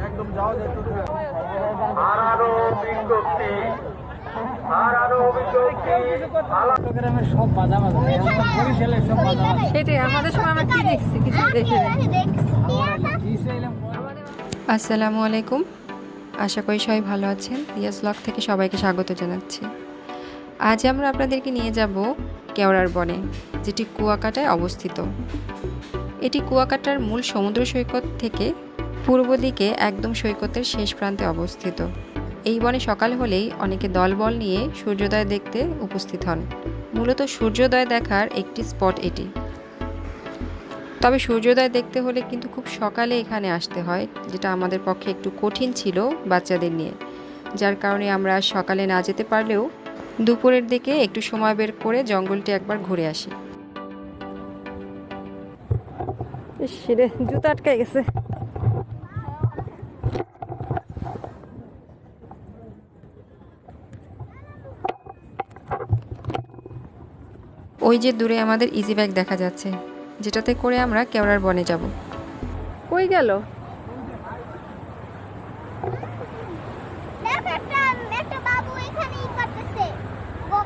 একদম যাওয়া যেত সব বাজা বাজা সব বাজা সেটাই আমাদের সময় আমরা কি দেখছি কিছু দেখি নাই। আসসালামু আলাইকুম, আশা করি সবাই ভালো আছেন। রিয়াজ ব্লগ থেকে সবাইকে স্বাগত জানাচ্ছি। আজ আমরা আপনাদেরকে নিয়ে যাব কেওড়ার বনে, যেটি কুয়াকাটায় অবস্থিত। এটি কুয়াকাটার মূল সমুদ্র সৈকত থেকে পূর্ব দিকে একদম সৈকতের শেষ প্রান্তে অবস্থিত। এই বনে সকাল হলেই অনেকে দলবল নিয়ে সূর্যোদয় দেখতে উপস্থিত হন। মূলত সূর্যোদয় দেখার একটি স্পট এটি। তবে সূর্যোদয় দেখতে হলে কিন্তু খুব সকালে এখানে আসতে হয়, যেটা আমাদের পক্ষে একটু কঠিন ছিল বাচ্চাদের নিয়ে, যার কারণে আমরা সকালে না যেতে পারলেও দুপুরের দিকে একটু সময় বের করে জঙ্গলটি একবার ঘুরে আসি। জুতা আটকে গেছে। ওই যে দূরে আমাদের ইজি বাইক দেখা যাচ্ছে, যেটাতে করে আমরা কেওড়ার বনে যাব। কই গেল?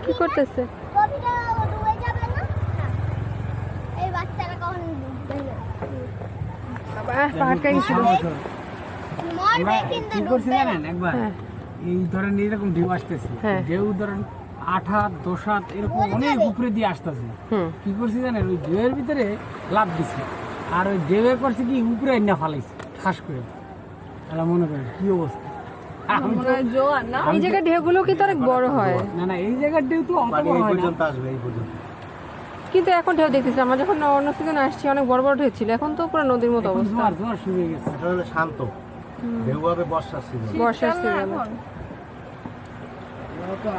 কি করতেছে? এই ধরেন এরকম ঢেউ আসতেছে, ঢেউ ধরেন 8 হাত 10 হাত এরকম অনেক উপরে দিয়ে আসতেছে। কি করছি জানেন, ওই ঢেউয়ের ভিতরে লাফ দিচ্ছে, আর ওই ঢেউয়ের করছে কি উপরে না ফালাইছে খাস করে। তাহলে মনে করেন কি অবস্থা। এই জায়গার ঢেউগুলো কিন্তু অনেক বড় হয়। না না, এই জায়গার ঢেউ তো অত বড় হয় না, কিন্তু এখন ঢেউ দেখতেছি আমরা যখন অন্য সিজনে আসছি অনেক বড় বড় ঢেউ ছিল, এখন তো পুরো নদীর মতো অবস্থা। জোয়ার শুরু হয়ে গেছে, শান্ত ঢেউ হবে বর্ষার সিজন। বর্ষার সিজন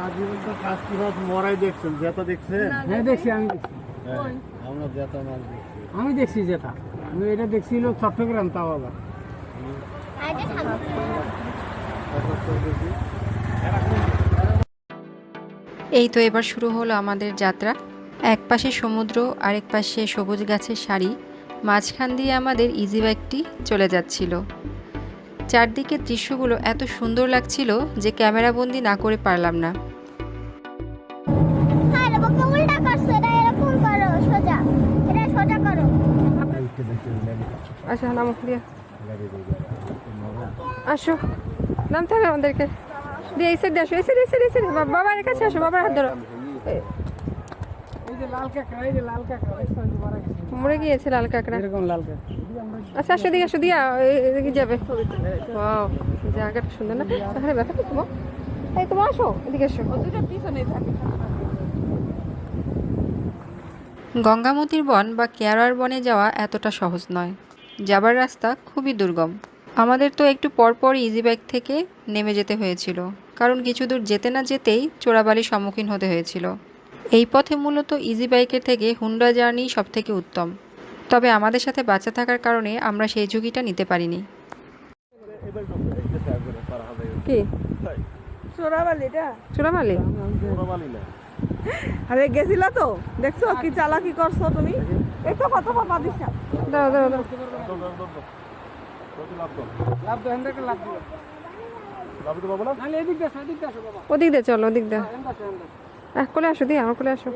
আজীবন তো কাস্তি মাছ মরাই দেখছেন, জেতা দেখছেন? হ্যাঁ দেখছি, আমি দেখছি, আমরা জেতা মাছ দেখছি। আমি দেখছি জেতা, আমি এটা দেখছিল চট্টগ্রাম, তাও আবার এই তো এবার শুরু হলো আমাদের যাত্রা। এক পাশে সমুদ্র, আরেক পাশে সবুজ গাছের সারি, মাঝখান দিয়ে আমাদের ইজি বাইকটি চলে যাচ্ছিল। চারদিকের দৃশ্যগুলো এত সুন্দর লাগছিল যে ক্যামেরা বন্দি না করে পারলাম না। আচ্ছা নামো দিয়া, আসো নামতে হবে আমাদেরকে। দিয়ে এই সাইড আসো, এই সাইড, এই সাইড, এই সাইড। বাবার কাছে আসো, বাবার হাত ধরো। এই যে লাল কাঁকড়া, এই যে লাল কাঁকড়া মরে গিয়েছে লাল কাঁকড়া, এরকম লাল কাঁকড়া। আচ্ছা আসো দিকে, আসো দিয়া এদিকে যাবে। ওয়াও, জায়গাটা সুন্দর না? তাহলে ব্যথা করছো? এই তুমি আসো, এদিকে আসো। গঙ্গামতির বন বা কেওড়ার বনে যাওয়া এতটা সহজ নয়, যাবার রাস্তা খুবই দুর্গম। আমাদের তো একটু পরপর ইজি বাইক থেকে নেমে যেতে হয়েছিল, কারণ কিছু দূর যেতে না যেতেই চোরাবালির সম্মুখীন হতে হয়েছিল। এই পথে মূলত ইজি বাইকের থেকে হুন্ডা জার্নি সব থেকে উত্তম, তবে আমাদের সাথে বাচ্চা থাকার কারণে আমরা সেই ঝুঁকিটা নিতে পারিনি। কি চোরাবালিটা? চোরাবালি আরে গেছিলা তো, দেখছো কি চালাকি করছো তুমি? এই তো কত পাপা দিছা। দাও দাও দাও, ওদিক দিয়ে চলো, ওদিক দিয়ে কোলে আসো, দিয়ে আমার কোলে আসো।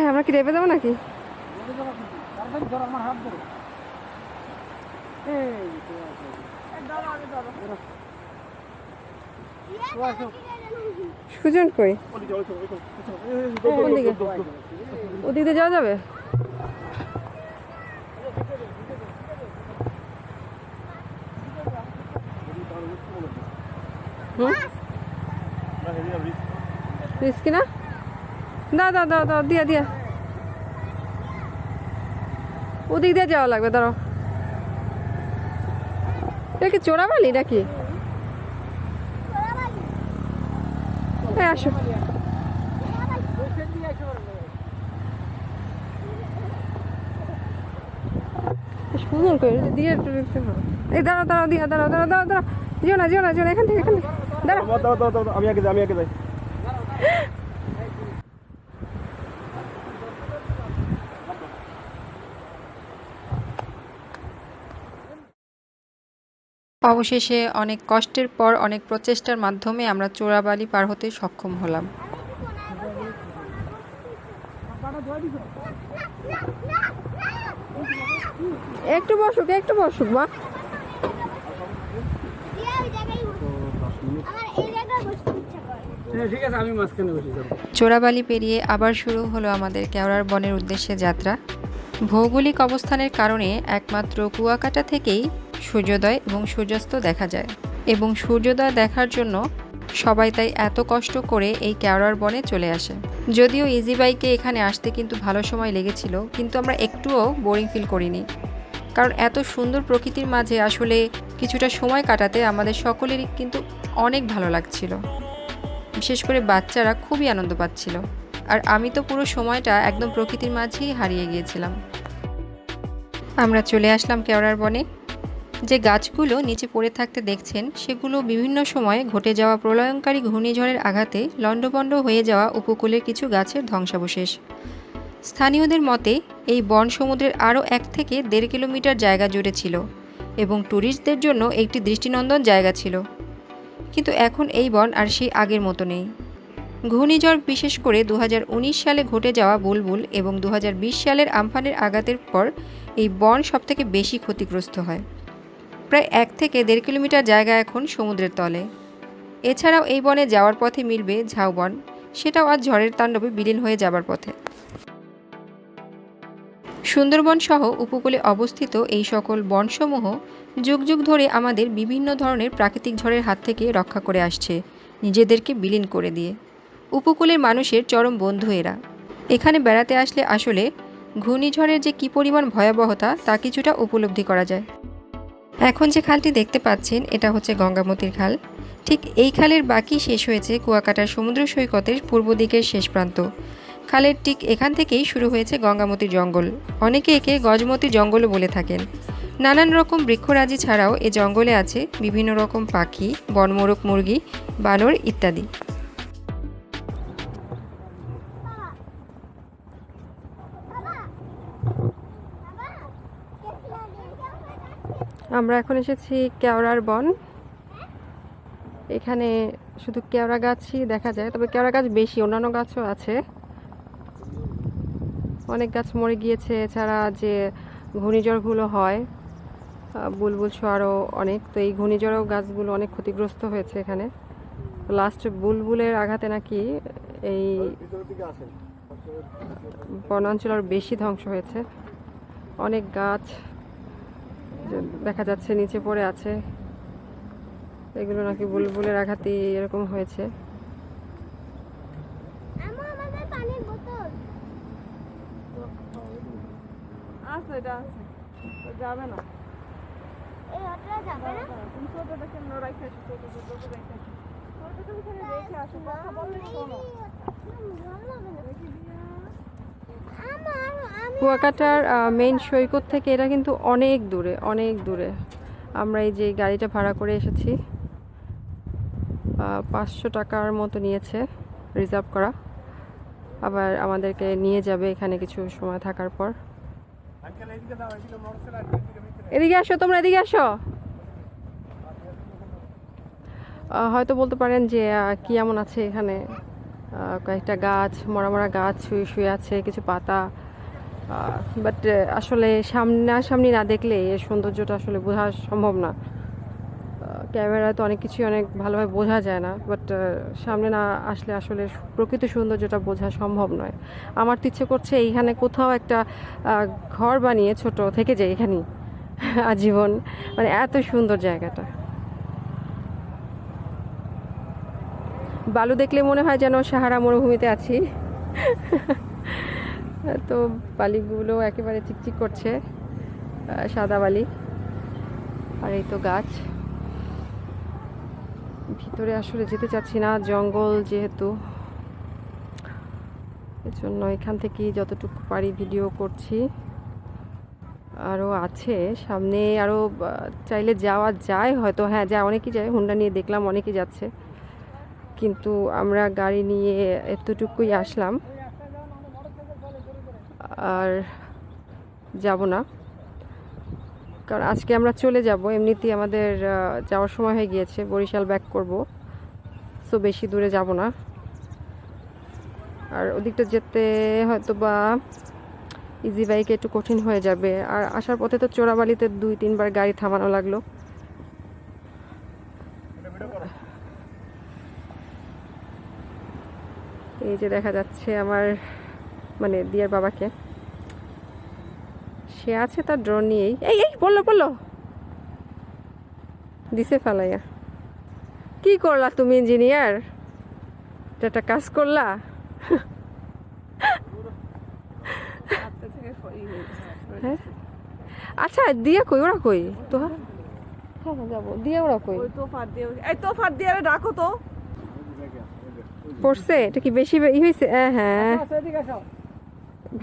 আমরা কি রেপে যাবো নাকি? সুজন কই? ওদিক দিয়ে যাওয়া যাবে? রিস্কি না? দাও দাও দাও দাও, দিয়া দিয়া, ওদিক দিয়ে যাওয়া লাগবে। দাঁড়াও, এটা কি চোরাবালি নাকি? আসো, সুন্দর করে দিয়ে এই দাঁড়াও দাঁড়াও, দিয়া দাঁড়াও দাঁড়াও দাঁড়াও দাঁড়াও, যেও না যেও না যেও না, এখান থেকে, এখান থেকে দাঁড়াও। আমি আগে যাই, আমি আগে যাই। অবশেষে অনেক কষ্টের পর অনেক প্রচেষ্টার মাধ্যমে আমরা চোরাবালি পার হতে সক্ষম হলাম। একটু বসুক মা। ঠিক আছে, আমি মাঝখানে বসে যাবো। চোরাবালি পেরিয়ে আবার শুরু হলো আমাদের কেওড়ার বনের উদ্দেশ্যে যাত্রা। ভৌগোলিক অবস্থানের কারণে একমাত্র কুয়াকাটা থেকেই সূর্যোদয় এবং সূর্যাস্ত দেখা যায়, এবং সূর্যোদয় দেখার জন্য সবাই তাই এত কষ্ট করে এই কেওড়ার বনে চলে আসে। যদিও ইজি বাইকে এখানে আসতে কিন্তু ভালো সময় লেগেছিল, কিন্তু আমরা একটুও বোরিং ফিল করিনি, কারণ এত সুন্দর প্রকৃতির মাঝে আসলে কিছুটা সময় কাটাতে আমাদের সকলেরই কিন্তু অনেক ভালো লাগছিল। বিশেষ করে বাচ্চারা খুবই আনন্দ পাচ্ছিল, আর আমি তো পুরো সময়টা একদম প্রকৃতির মাঝেই হারিয়ে গিয়েছিলাম। আমরা চলে আসলাম কেওড়ার বনে। যে গাছগুলো নিচে পড়ে থাকতে দেখছেন, সেগুলো বিভিন্ন সময়ে ঘটে যাওয়া প্রলয়ঙ্কারী ঘূর্ণিঝড়ের আঘাতে লণ্ডভণ্ড হয়ে যাওয়া উপকূলের কিছু গাছের ধ্বংসাবশেষ। স্থানীয়দের মতে এই বন সমুদ্রের আরও 1 থেকে 1.5 কিলোমিটার জায়গা জুড়ে ছিল এবং ট্যুরিস্টদের জন্য একটি দৃষ্টিনন্দন জায়গা ছিল। কিন্তু এখন এই বন আর সেই আগের মতো নেই। ঘূর্ণিঝড়, বিশেষ করে 2019 সালে ঘটে যাওয়া বুলবুল এবং 2020 সালের আমফানের আঘাতের পর এই বন সবথেকে বেশি ক্ষতিগ্রস্ত হয়। প্রায় 1 থেকে 1.5 কিলোমিটার জায়গা এখন সমুদ্রের তলে। এছাড়াও এই বনে যাওয়ার পথে মিলবে ঝাউবন, সেটাও আজ ঝড়ের তাণ্ডবে বিলীন হয়ে যাবার পথে। সুন্দরবন সহ উপকূলে অবস্থিত এই সকল বনসমূহ যুগ যুগ ধরে আমাদের বিভিন্ন ধরনের প্রাকৃতিক ঝড়ের হাত থেকে রক্ষা করে আসছে, নিজেদেরকে বিলীন করে দিয়ে। উপকূলের মানুষের চরম বন্ধু এরা। এখানে বেড়াতে আসলে আসলে ঘূর্ণিঝড়ের যে কী পরিমাণ ভয়াবহতা তা কিছুটা উপলব্ধি করা যায়। এখন যে খালটি দেখতে পাচ্ছেন, এটা হচ্ছে গঙ্গামতির খাল। ঠিক এই খালের বাকি শেষ হয়েছে কুয়াকাটার সমুদ্র সৈকতের পূর্ব দিকের শেষ প্রান্ত। খালের ঠিক এখান থেকেই শুরু হয়েছে গঙ্গামতির জঙ্গল। অনেকে একে গজমতি জঙ্গলও বলে থাকেন। নানান রকম বৃক্ষরাজি ছাড়াও এ জঙ্গলে আছে বিভিন্ন রকম পাখি, বনমোরগ মুরগি, বানর ইত্যাদি। আমরা এখন এসেছি কেওড়ার বন। এখানে শুধু কেওড়া গাছই দেখা যায়, তবে কেওড়া গাছ বেশি, অন্যান্য গাছও আছে। অনেক গাছ মরে গিয়েছে। এছাড়া যে ঘূর্ণিঝড়গুলো হয়, বুলবুল সহ আরও অনেক, তো এই ঘূর্ণিঝড়েও গাছগুলো অনেক ক্ষতিগ্রস্ত হয়েছে। এখানে লাস্ট বুলবুলের আঘাতে নাকি এই বনাঞ্চল আরও বেশি ধ্বংস হয়েছে। অনেক গাছ দেখা যাচ্ছে নিচে পড়ে আছে, এগুলো নাকি বুলবুলের আঘাতে এরকম হয়েছে। যাবে না, কুয়াকাটার মেইন সৈকত থেকে এটা কিন্তু অনেক দূরে, অনেক দূরে। আমরা এই যে গাড়িটা ভাড়া করে এসেছি, 500 টাকার মতো নিয়েছে রিজার্ভ করা। আবার আমাদেরকে নিয়ে যাবে এখানে কিছু সময় থাকার পর। এদিকে আসো, তোমরা এদিকে আসো। হয়তো বলতে পারেন যে কি এমন আছে এখানে, কয়েকটা গাছ, মরা মরা গাছ শুয়ে শুয়ে আছে, কিছু পাতা। বাট আসলে সামনাসামনি না দেখলে এর সৌন্দর্যটা আসলে বোঝা সম্ভব না। ক্যামেরায় তো অনেক কিছুই অনেক ভালোভাবে বোঝা যায় না, বাট সামনে না আসলে আসলে প্রকৃত সৌন্দর্যটা বোঝা সম্ভব নয়। আমার তো ইচ্ছে করছে এইখানে কোথাও একটা ঘর বানিয়ে ছোট থেকে যাই এখানেই আজীবন, মানে এত সুন্দর জায়গাটা। বালু দেখলে মনে হয় যেন সাহারা মরুভূমিতে আছি। তো বালিগুলো একেবারে চিকচিক করছে, সাদা বালি। আর এই তো গাছ। ভিতরে আসলে যেতে চাচ্ছি না, জঙ্গল যেহেতু, এজন্য এখান থেকেই যতটুকু পারি ভিডিও করছি। আরও আছে সামনে, আরও চাইলে যাওয়া যায় হয়তো। হ্যাঁ যায়, অনেকেই যায়, হুন্ডা নিয়ে দেখলাম অনেকেই যাচ্ছে, কিন্তু আমরা গাড়ি নিয়ে এতটুকুই আসলাম, আর যাব না। কারণ আজকে আমরা চলে যাব, এমনিতেই আমাদের যাওয়ার সময় হয়ে গিয়েছে, বরিশাল ব্যাক করব। সো বেশি দূরে যাব না, আর ওদিকটা যেতে হয়তো বা ইজি বাইকে একটু কঠিন হয়ে যাবে। আর আসার পথে তো চোরাবালিতে 2-3 বার গাড়ি থামানো লাগলো। এই যে দেখা যাচ্ছে আমার মানে দিয়ার বাবাকে, সে আছে তার ড্রোন নিয়েই। এই এই বললো দিছে ফেলাইয়া। কি করলা তুমি ইঞ্জিনিয়ার, একটা কাজ করলা? হ্যাঁ আচ্ছা, দিয়া কই, ওরা কই তো? হ্যাঁ যাবো, দিয়া ওরা কই? তোফার দিয়ে ডাকো তো। পড়ছে? এটা কি বেশি ই হয়েছে? হ্যাঁ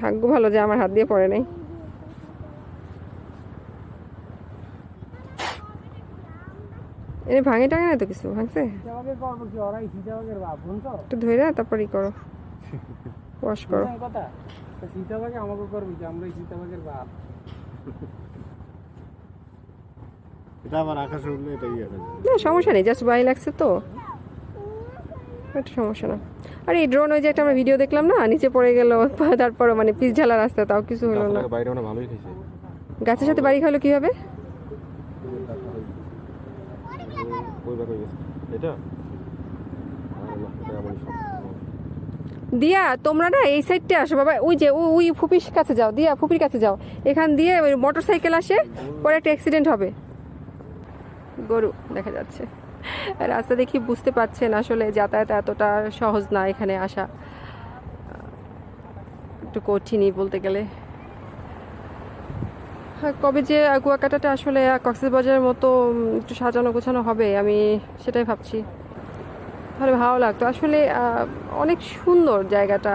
ভাগ্য ভালো যে আমার হাত দিয়ে পড়ে নাই। এনে ভাঙে টাঙে না তো কিছু? ভাঙছে একটু ধরে তারপর ই করো, ওয়াশ করো। এটা আমার আকাশে উঠলে এটাই আছে। না সমস্যা নেই, জাস্ট ভয় লাগছে তো, একটা সমস্যা না। আর এই ড্রোন ওই যে একটা আমরা ভিডিও দেখলাম না, নিচে পড়ে গেল, তারপর মানে পিচ ঝালা রাস্তা, তাও কিছু হলো না। বাইরে অনেক ভালোই খাইছে। গাছের সাথে বাড়ি খাইলো কি হবে? এটা দিয়া তোমরা না এই সাইডটা আসো বাবা, ওই যে ওই ফুপির কাছে যাও, দিয়া ফুপির কাছে যাও। এখান দিয়ে ওই মোটর সাইকেল আসে, পরে একটা অ্যাক্সিডেন্ট হবে। গরু দেখা যাচ্ছে রাস্তা দেখি, বুঝতে পারছেন আসলে যাতায়াত এতটা সহজ না, এখানে আসা একটু কঠিনই বলতে গেলে। কবে যে কুয়াকাটাটা আসলে কক্সবাজারের মতো একটু সাজানো গোছানো হবে, আমি সেটাই ভাবছি। তাহলে ভালো লাগতো আসলে, অনেক সুন্দর জায়গাটা।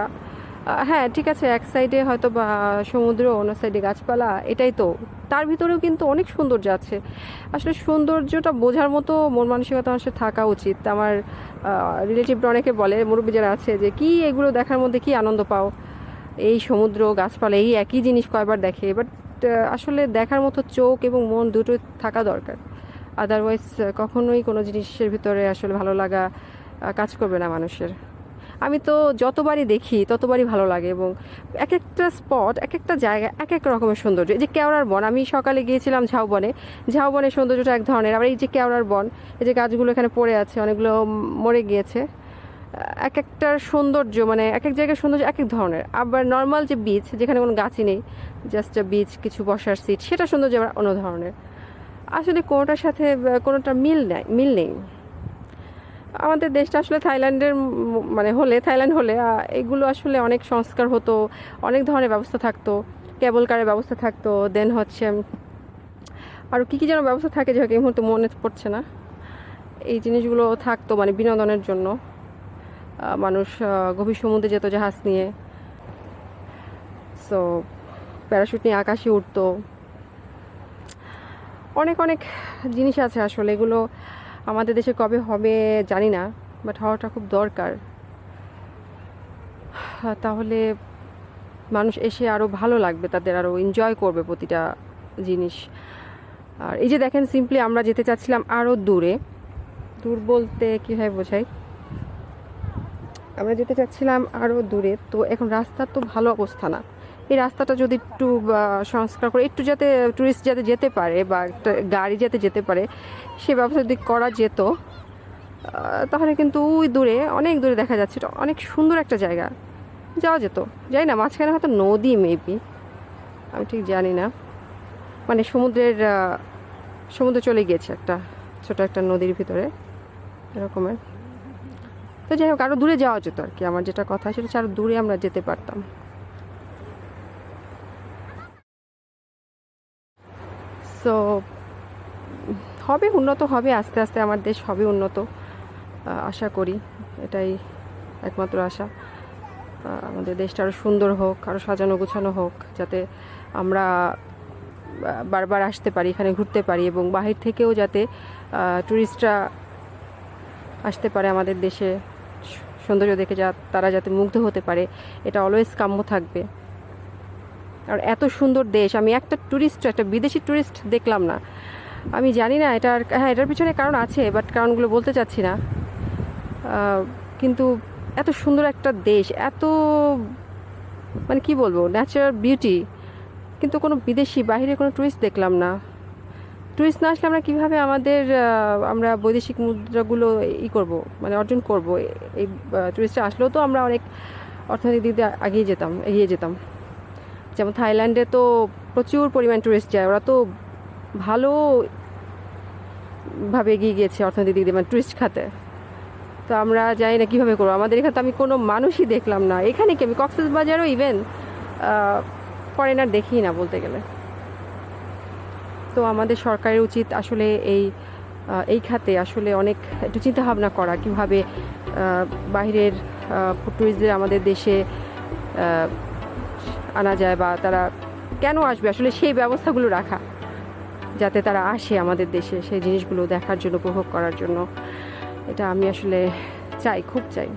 হ্যাঁ ঠিক আছে, এক সাইডে হয়তো বা সমুদ্র, অন্য সাইডে গাছপালা, এটাই তো, তার ভিতরেও কিন্তু অনেক সৌন্দর্য আছে। আসলে সৌন্দর্যটা বোঝার মতো মন মানসিকতা মানুষের থাকা উচিত। আমার রিলেটিভরা অনেকে বলে, মুরব্বী যারা আছে, যে কি এগুলো দেখার মধ্যে কি আনন্দ পাও, এই সমুদ্র গাছপালা এই একই জিনিস কয়বার দেখে। বাট আসলে দেখার মতো চোখ এবং মন দুটোই থাকা দরকার, আদারওয়াইজ কখনোই কোনো জিনিসের ভিতরে আসলে ভালো লাগা কাজ করবে না মানুষের। আমি তো যতবারই দেখি ততবারই ভালো লাগে, এবং এক একটা স্পট, এক একটা জায়গা এক এক রকমের সৌন্দর্য। এই যে কেওড়ার বন, আমি সকালে গিয়েছিলাম ঝাউবনে, ঝাউবনের সৌন্দর্যটা এক ধরনের। আবার এই যে কেওড়ার বন, এই যে গাছগুলো এখানে পড়ে আছে, অনেকগুলো মরে গিয়েছে, এক একটার সৌন্দর্য মানে এক এক জায়গার সৌন্দর্য এক এক ধরনের। আবার নর্মাল যে বিচ, যেখানে কোনো গাছই নেই, জাস্ট বিচ, কিছু বসার সিট, সেটা সৌন্দর্য আবার অন্য ধরনের। আসলে কোনোটার সাথে কোনোটা মিল নেই। আমাদের দেশটা আসলে থাইল্যান্ডের মানে হলে, থাইল্যান্ড হলে এগুলো আসলে অনেক সংস্কার হতো, অনেক ধরনের ব্যবস্থা থাকতো, কেবল কারের ব্যবস্থা থাকতো, দেন হচ্ছে আরও কী যেন ব্যবস্থা থাকে, যেহেতু এই মুহূর্তে মনে পড়ছে না। এই জিনিসগুলো থাকতো মানে বিনোদনের জন্য। মানুষ গভীর সমুদ্রে যেত জাহাজ নিয়ে, সো প্যারাশুট নিয়ে আকাশে উঠতো, অনেক অনেক জিনিস আছে আসলে। এগুলো আমাদের দেশে কবে হবে জানি না, বাট হওয়াটা খুব দরকার। তাহলে মানুষ এসে আরও ভালো লাগবে, তাদের আরও এনজয় করবে প্রতিটা জিনিস। আর এই যে দেখেন, সিম্পলি আমরা যেতে চাচ্ছিলাম আরও দূরে। দূর বলতে কীভাবে বোঝাই, আমরা যেতে চাচ্ছিলাম আরও দূরে। তো এখন রাস্তার তো ভালো অবস্থা না, এই রাস্তাটা যদি একটু সংস্কার করে, একটু যাতে টুরিস্ট যাতে যেতে পারে বা একটা গাড়ি যাতে যেতে পারে, সে ব্যবস্থা যদি করা যেত, তাহলে কিন্তু ওই দূরে, অনেক দূরে দেখা যাচ্ছে, এটা অনেক সুন্দর একটা জায়গা, যাওয়া যেত। জানি না, মাঝখানে হয়তো নদী মেবি, আমি ঠিক জানি না, মানে সমুদ্রে চলে গিয়েছে একটা ছোট একটা নদীর ভিতরে এরকমের। তো যাই হোক, আরও দূরে যাওয়া যেত আর কি। আমার যেটা কথা সেটা হচ্ছে আরও দূরে আমরা যেতে পারতাম। সো হবে, উন্নত হবে আস্তে আস্তে, আমার দেশ হবে উন্নত, আশা করি, এটাই একমাত্র আশা। আমাদের দেশটা আরও সুন্দর হোক, আরও সাজানো গোছানো হোক, যাতে আমরা বারবার আসতে পারি, এখানে ঘুরতে পারি, এবং বাহির থেকেও যাতে টুরিস্টরা আসতে পারে আমাদের দেশে, সৌন্দর্য দেখে তারা যাতে মুগ্ধ হতে পারে, এটা অলওয়েজ কাম্য থাকবে। আর এত সুন্দর দেশ, আমি একটা বিদেশি ট্যুরিস্ট দেখলাম না। আমি জানি না এটার, হ্যাঁ এটার পিছনে কারণ আছে, বাট কারণগুলো বলতে চাচ্ছি না। কিন্তু এত সুন্দর একটা দেশ, এত মানে কি বলবো, ন্যাচারাল বিউটি, কিন্তু কোনো বিদেশি বাইরে কোনো ট্যুরিস্ট দেখলাম না। ট্যুরিস্ট না আসলে আমরা কীভাবে আমরা বৈদেশিক মুদ্রাগুলো করব, মানে অর্জন করব। এই ট্যুরিস্টরা আসলেও তো আমরা অনেক অর্থনৈতিক দিক দিয়ে এগিয়ে যেতাম। যেমন থাইল্যান্ডে তো প্রচুর পরিমাণ ট্যুরিস্ট যায়, ওরা তো ভালোভাবে এগিয়ে গিয়েছে অর্থনৈতিক দিক দিয়ে, মানে ট্যুরিস্ট খাতে। তো আমরা জানি না কীভাবে করবো। আমাদের এখানে তো আমি কোনো মানুষই দেখলাম না। এখানে কি আমি কক্সবাজারও ইভেন ফরেনার দেখি না বলতে গেলে। তো আমাদের সরকারের উচিত আসলে এই খাতে আসলে অনেক একটু চিন্তা ভাবনা করা, কীভাবে বাহিরের ট্যুরিস্টদের আমাদের দেশে আনা যায়, বা তারা কেন আসবে আসলে সেই ব্যবস্থাগুলো রাখা, যাতে তারা আসে আমাদের দেশে সেই জিনিসগুলো দেখার জন্য, উপভোগ করার জন্য। এটা আমি আসলে খুব চাই।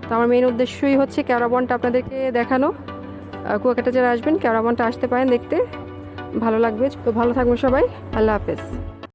তো আমার মেইন উদ্দেশ্যই হচ্ছে কেওড়া বনটা আপনাদেরকে দেখানো। কুয়াকাটা যারা আসবেন কেওড়া বনটা আসতে পারেন দেখতে, ভালো লাগবে। তো ভালো থাকবেন সবাই, আল্লাহ হাফেজ।